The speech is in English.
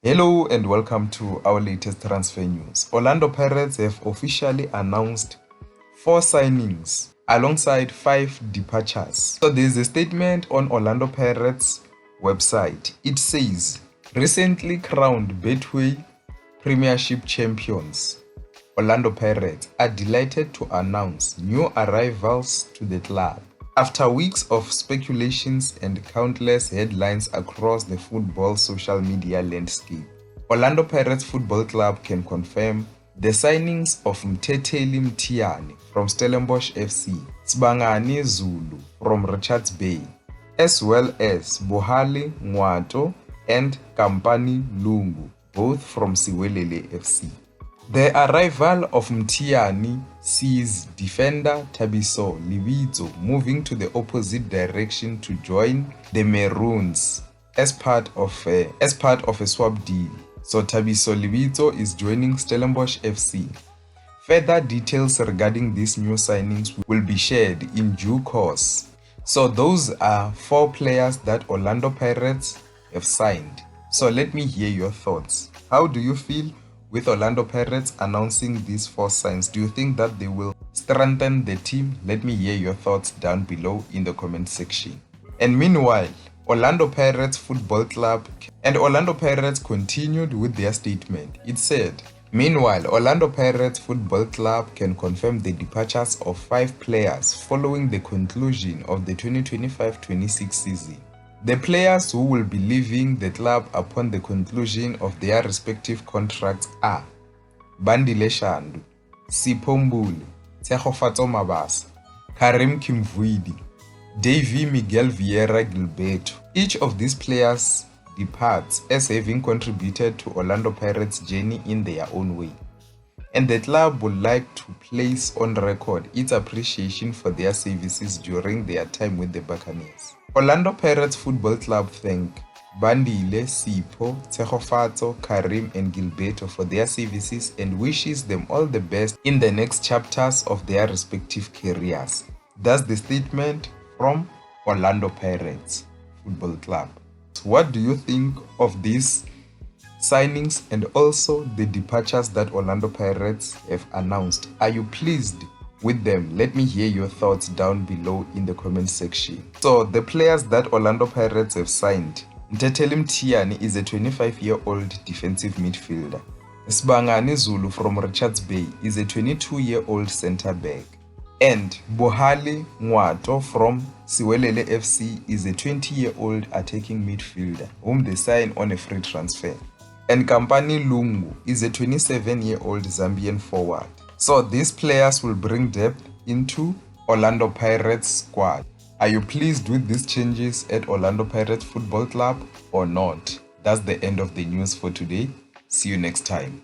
Hello and welcome to our latest transfer news. Orlando Pirates have officially announced 4 signings alongside 5 departures. So there's a statement on Orlando Pirates website. It says, recently crowned Betway Premiership champions, Orlando Pirates are delighted to announce new arrivals to the club. After weeks of speculations and countless headlines across the football social media landscape, Orlando Pirates Football Club can confirm the signings of Mthetheli Mthiane from Stellenbosch FC, Sibangani Zulu from Richards Bay, as well as Bohale Ngwato and Kampani Lungu, both from Siwelele FC. The arrival of Mthiane sees defender Thabiso Lebitso moving to the opposite direction to join the Maroons as part of a swap deal. So Thabiso Lebitso is joining Stellenbosch FC. Further details regarding these new signings will be shared in due course. So those are 4 players that Orlando Pirates have signed. So let me hear your thoughts. How do you feel with Orlando Pirates announcing these 4 signs? Do you think that they will strengthen the team? Let me hear your thoughts down below in the comment section. And meanwhile, Orlando Pirates Football Club and Orlando Pirates continued with their statement. It said, meanwhile, Orlando Pirates Football Club can confirm the departures of 5 players following the conclusion of the 2025-26 season. The players who will be leaving the club upon the conclusion of their respective contracts are Bandile Shandu, Sipho Mbuli, Tshegofatso Mabasa, Karim Kimvuidi, Davy Miguel Vieira Gilberto. Each of these players departs as having contributed to Orlando Pirates' journey in their own way. And the club would like to place on record its appreciation for their services during their time with the Buccaneers. Orlando Pirates Football Club thank Bandile, Sipho, Tshegofatso, Karim and Gilberto for their services and wishes them all the best in the next chapters of their respective careers. That's the statement from Orlando Pirates Football Club. What do you think of these signings and also the departures that Orlando Pirates have announced? Are you pleased with them? Let me hear your thoughts down below in the comment section. So the players that Orlando Pirates have signed: Mthetheli Mthiane is a 25-year-old defensive midfielder. Sibangani Zulu from Richards Bay is a 22-year-old centre back. And Bohale Ngwato from Siwelele FC is a 20-year-old attacking midfielder whom they sign on a free transfer. And Kampani Lungu is a 27-year-old Zambian forward. So these players will bring depth into Orlando Pirates squad. Are you pleased with these changes at Orlando Pirates Football Club or not? That's the end of the news for today. See you next time.